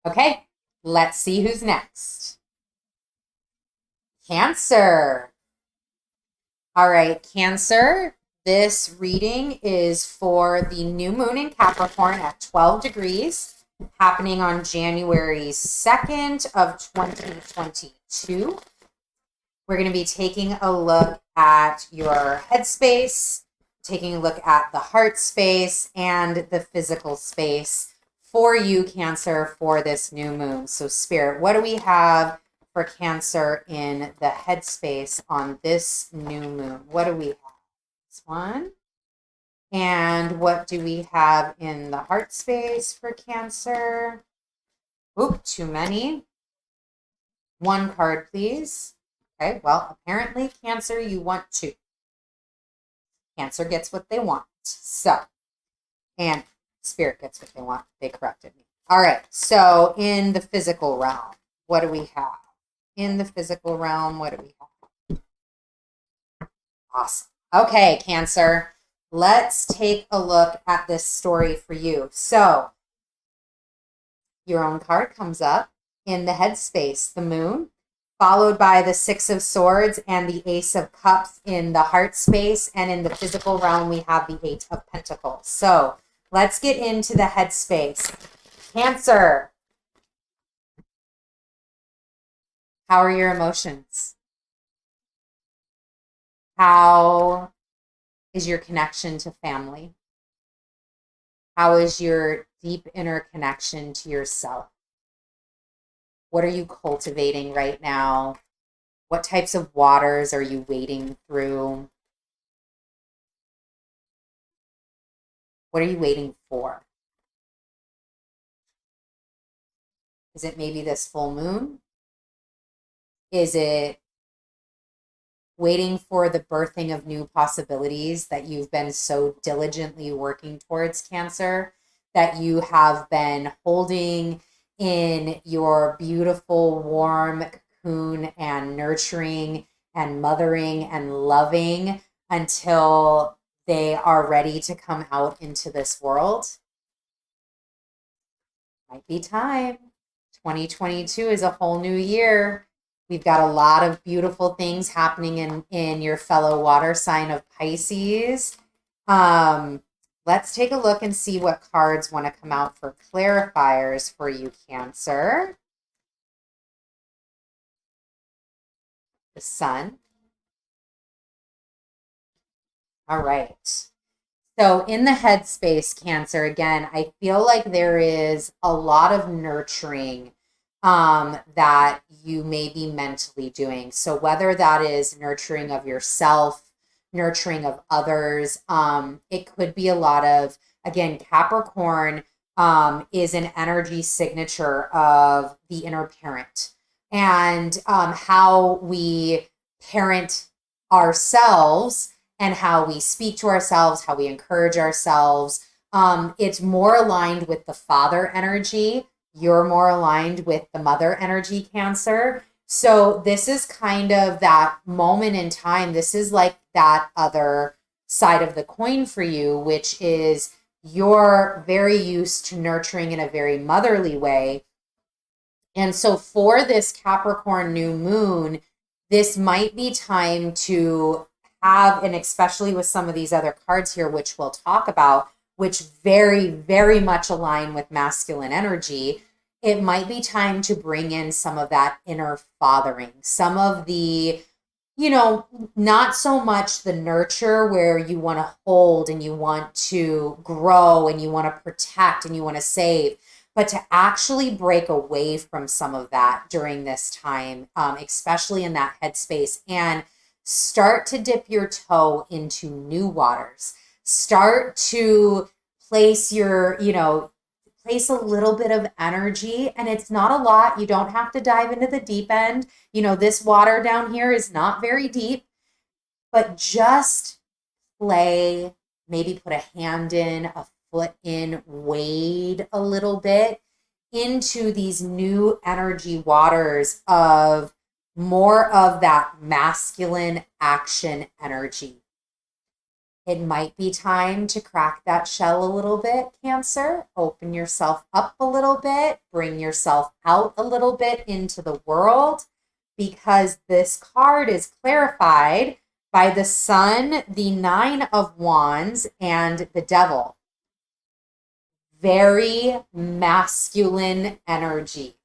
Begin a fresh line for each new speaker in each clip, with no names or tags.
Okay, let's see who's next. Cancer. All right, Cancer. This reading is for the new moon in Capricorn at 12 degrees, happening on January 2nd of 2022. We're going to be taking a look at your headspace, taking a look at the heart space and the physical space for you, Cancer, for this new moon. So Spirit, what do we have for Cancer in the headspace on this new moon? What do we have? This one. And what do we have in the heart space for Cancer? Oop, too many. One card, please. Okay, well, apparently, Cancer, you want two. Cancer gets what they want. So, and Spirit gets what they want. They corrected me. All right, so in the physical realm, what do we have? In the physical realm, what do we have? Awesome. Okay, Cancer, let's take a look at this story for you. So, your own card comes up in the headspace, the moon, followed by the Six of Swords and the Ace of Cups in the heart space. And in the physical realm, we have the Eight of Pentacles. So let's get into the headspace. Cancer, how are your emotions? How is your connection to family? How is your deep inner connection to yourself? What are you cultivating right now? What types of waters are you wading through? What are you waiting for? Is it maybe this full moon? Is it waiting for the birthing of new possibilities that you've been so diligently working towards, Cancer, that you have been holding in your beautiful, warm cocoon and nurturing and mothering and loving until they are ready to come out into this world? Might be time. 2022 is a whole new year. We've got a lot of beautiful things happening in your fellow water sign of Pisces. Let's take a look and see what cards want to come out for clarifiers for you, Cancer. The Sun. All right. So in the headspace, Cancer, again, I feel like there is a lot of nurturing that you may be mentally doing. So whether that is nurturing of yourself, nurturing of others, it could be a lot of, again, Capricorn is an energy signature of the inner parent and how we parent ourselves and how we speak to ourselves, how we encourage ourselves. It's more aligned with the father energy. You're more aligned with the mother energy, Cancer. So this is kind of that moment in time. This is like that other side of the coin for you, which is you're very used to nurturing in a very motherly way. And so for this Capricorn new moon, this might be time to have, and especially with some of these other cards here, which we'll talk about, which very, very much align with masculine energy, it might be time to bring in some of that inner fathering, some of the, not so much the nurture where you want to hold and you want to grow and you want to protect and you want to save, but to actually break away from some of that during this time, especially in that headspace, and start to dip your toe into new waters. Start to place place a little bit of energy, and it's not a lot. You don't have to dive into the deep end. This water down here is not very deep, but just play, maybe put a hand in, a foot in, wade a little bit into these new energy waters of more of that masculine action energy. It might be time to crack that shell a little bit, Cancer. Open yourself up a little bit, bring yourself out a little bit into the world, because this card is clarified by the Sun, the Nine of Wands, and the Devil. Very masculine energy.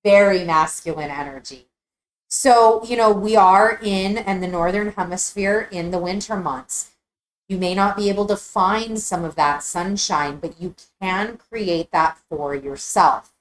Very masculine energy. So, we are in the Northern Hemisphere in the winter months. You may not be able to find some of that sunshine, but you can create that for yourself.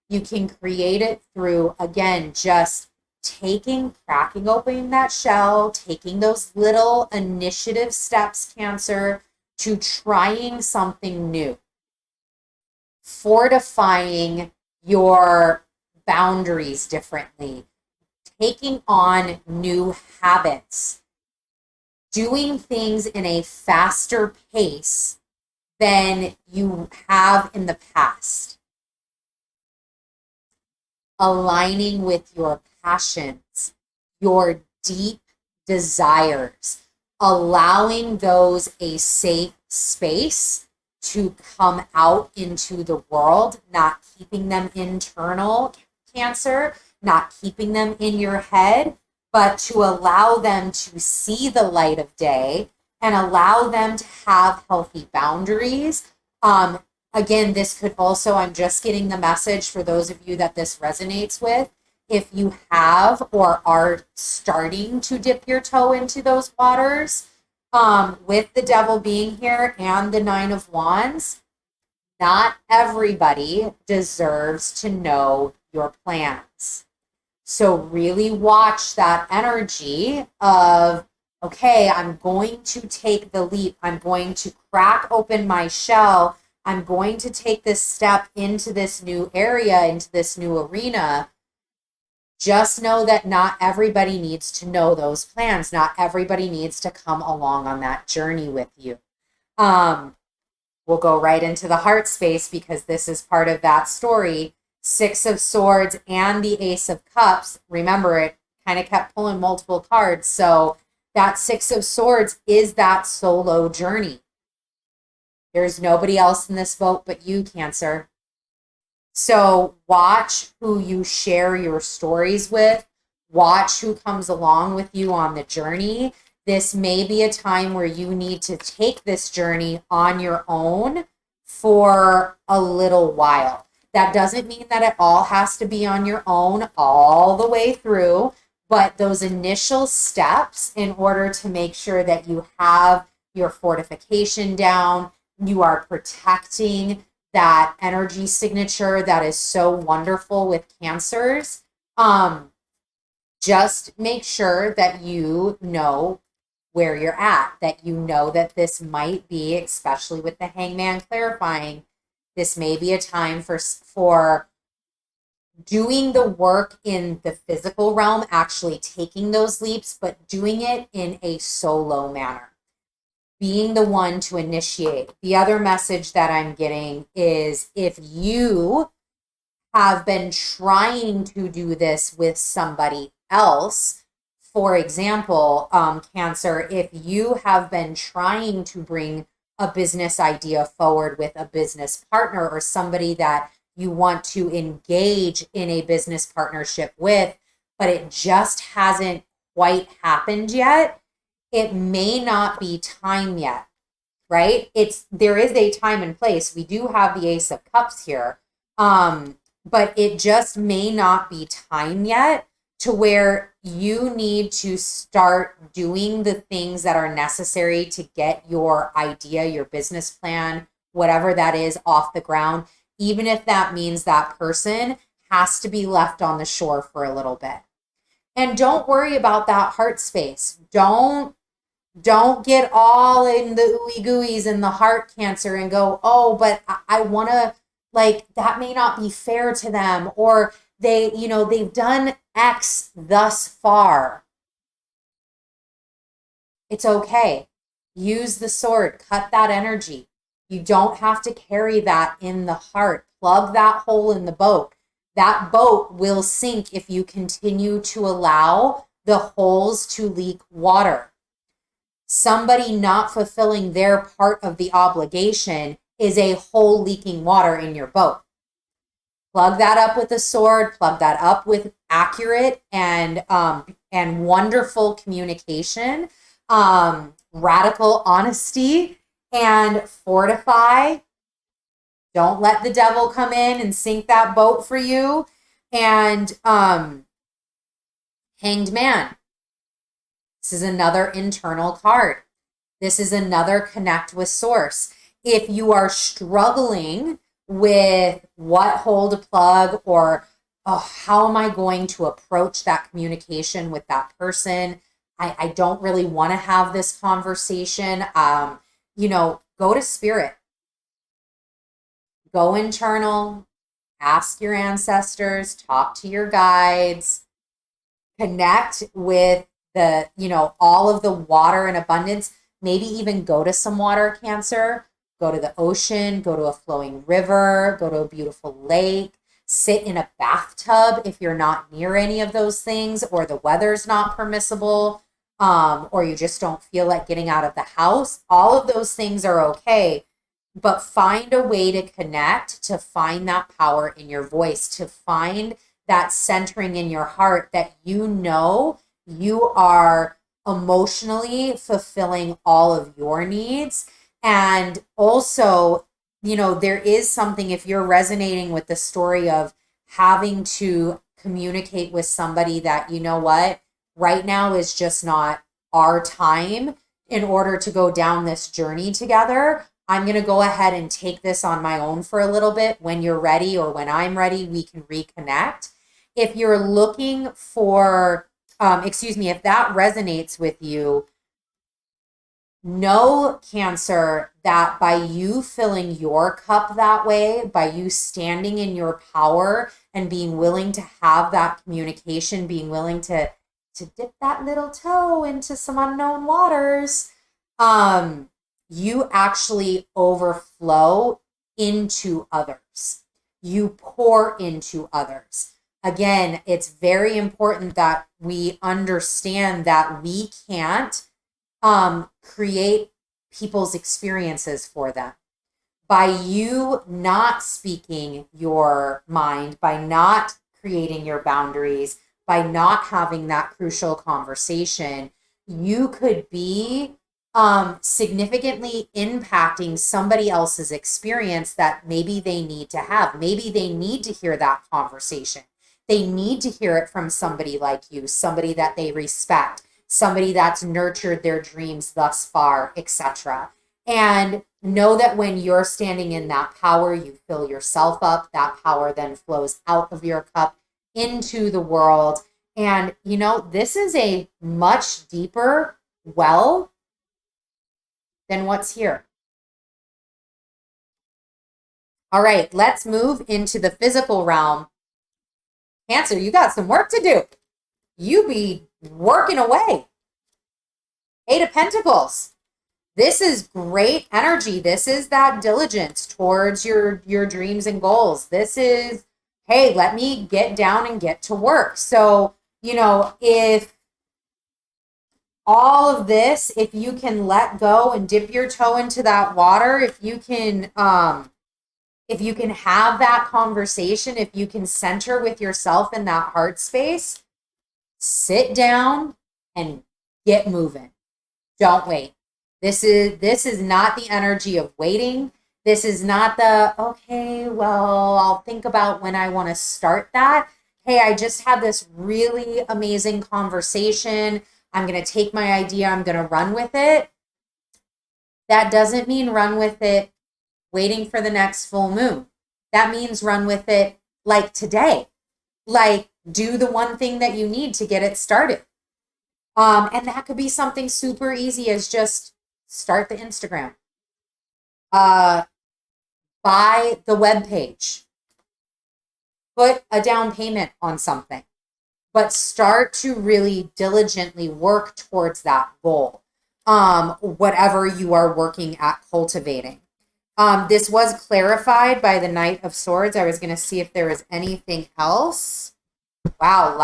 You can create it through, again, just cracking open that shell, taking those little initiative steps, Cancer, to trying something new, fortifying your boundaries differently, taking on new habits, doing things in a faster pace than you have in the past, aligning with your passions, your deep desires, allowing those a safe space to come out into the world, not keeping them internal, Cancer, not keeping them in your head, but to allow them to see the light of day and allow them to have healthy boundaries. Again, this could also, I'm just getting the message for those of you that this resonates with. If you have or are starting to dip your toe into those waters, with the Devil being here and the Nine of Wands, not everybody deserves to know your plans. So really watch that energy of, okay, I'm going to take the leap. I'm going to crack open my shell. I'm going to take this step into this new area, into this new arena. Just know that not everybody needs to know those plans. Not everybody needs to come along on that journey with you. We'll go right into the heart space because this is part of that story. Six of Swords and the Ace of Cups. Remember, it kind of kept pulling multiple cards. So that Six of Swords is that solo journey. There's nobody else in this boat but you, Cancer. So watch who you share your stories with. Watch who comes along with you on the journey. This may be a time where you need to take this journey on your own for a little while. That doesn't mean that it all has to be on your own all the way through, but those initial steps in order to make sure that you have your fortification down, you are protecting that energy signature that is so wonderful with Cancers. Just make sure that you know where you're at, that you know that this might be, especially with the Hangman clarifying, this may be a time for doing the work in the physical realm, actually taking those leaps, but doing it in a solo manner, being the one to initiate. The other message that I'm getting is if you have been trying to do this with somebody else, for example, Cancer, if you have been trying to bring a business idea forward with a business partner or somebody that you want to engage in a business partnership with, but it just hasn't quite happened yet, it may not be time yet, right? There is a time and place. We do have the Ace of Cups here, but it just may not be time yet to where you need to start doing the things that are necessary to get your idea, your business plan, whatever that is, off the ground, even if that means that person has to be left on the shore for a little bit. And don't worry about that heart space. Don't get all in the ooey gooeys in the heart, Cancer, and go, oh, but I want to, like, that may not be fair to them, or they've done X thus far. It's okay. Use the sword, cut that energy. You don't have to carry that in the heart. Plug that hole in the boat. That boat will sink if you continue to allow the holes to leak water. Somebody not fulfilling their part of the obligation is a hole leaking water in your boat. Plug that up with a sword, plug that up with accurate and wonderful communication, radical honesty, and fortify. Don't let the devil come in and sink that boat for you. And Hanged Man. This is another internal card. This is another connect with source. If you are struggling with what hole to plug, or how am I going to approach that communication with that person? I don't really want to have this conversation. Go to spirit. Go internal, ask your ancestors, talk to your guides, connect with all of the water in abundance. Maybe even go to some water, Cancer. Go to the ocean, go to a flowing river, go to a beautiful lake, sit in a bathtub if you're not near any of those things, or the weather's not permissible, or you just don't feel like getting out of the house. All of those things are okay, but find a way to connect, to find that power in your voice, to find that centering in your heart that you are emotionally fulfilling all of your needs. And also, there is something, if you're resonating with the story of having to communicate with somebody that, right now is just not our time in order to go down this journey together. I'm going to go ahead and take this on my own for a little bit. When you're ready, or when I'm ready, we can reconnect. If you're looking for, if that resonates with you, know, Cancer, that by you filling your cup that way, by you standing in your power and being willing to have that communication, being willing to dip that little toe into some unknown waters, you actually overflow into others. You pour into others. Again, it's very important that we understand that we can't create people's experiences for them. By you not speaking your mind, by not creating your boundaries, by not having that crucial conversation, you could be significantly impacting somebody else's experience that maybe they need to have. Maybe they need to hear that conversation. They need to hear it from somebody like you, somebody that they respect, somebody that's nurtured their dreams thus far, etc. And know that when you're standing in that power, you fill yourself up. That power then flows out of your cup into the world. And, this is a much deeper well than what's here. All right, let's move into the physical realm. Cancer, you got some work to do. You be working away. 8 of Pentacles. This is great energy. This is that diligence towards your dreams and goals. This is, hey, let me get down and get to work. So, if all of this, if you can let go and dip your toe into that water, if you can have that conversation, if you can center with yourself in that heart space, sit down and get moving. Don't wait. This is not the energy of waiting. This is not the, okay, well, I'll think about when I want to start that. Hey, I just had this really amazing conversation. I'm going to take my idea. I'm going to run with it. That doesn't mean run with it waiting for the next full moon. That means run with it like today. Like, do the one thing that you need to get it started. And that could be something super easy as just start the Instagram. Buy the web page. Put a down payment on something. But start to really diligently work towards that goal. Whatever you are working at cultivating. This was clarified by the Knight of Swords. I was going to see if there was anything else. Wow,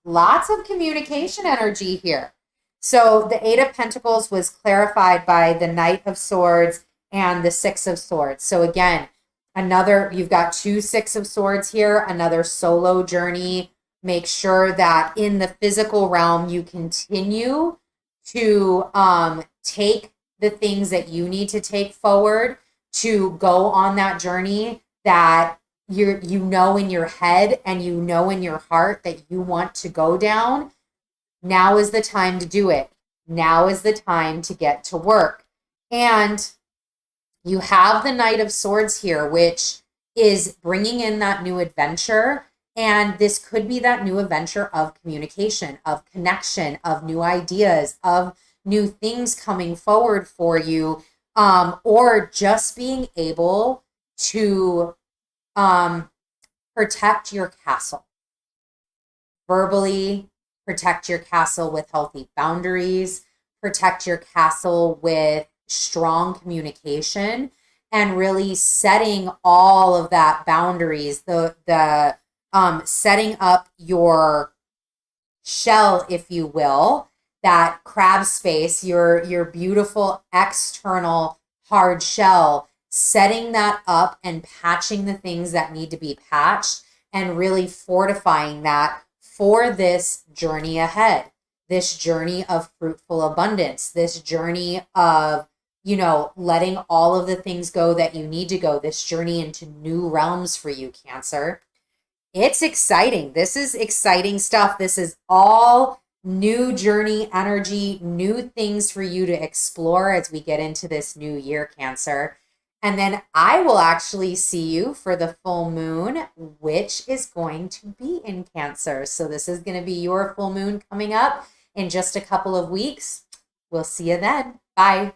lots of communication energy here. So the Eight of Pentacles was clarified by the Knight of Swords and the Six of Swords. So again, you've got 2 Six of Swords here, another solo journey. Make sure that in the physical realm, you continue to take the things that you need to take forward to go on that journey that you know in your head and you know in your heart that you want to go down. Now is the time to do it. Now is the time to get to work. And you have the Knight of Swords here, which is bringing in that new adventure. And this could be that new adventure of communication, of connection, of new ideas, of new things coming forward for you, or just being able to protect your castle. Verbally, protect your castle with healthy boundaries, protect your castle with strong communication, and really setting all of that boundaries, the setting up your shell, if you will, that crab space, your beautiful external hard shell, setting that up and patching the things that need to be patched and really fortifying that for this journey ahead, this journey of fruitful abundance, this journey of, letting all of the things go that you need to go, this journey into new realms for you, Cancer. It's exciting. This is exciting stuff. This is all new journey energy, new things for you to explore as we get into this new year, Cancer. And then I will actually see you for the full moon, which is going to be in Cancer. So this is going to be your full moon coming up in just a couple of weeks. We'll see you then. Bye.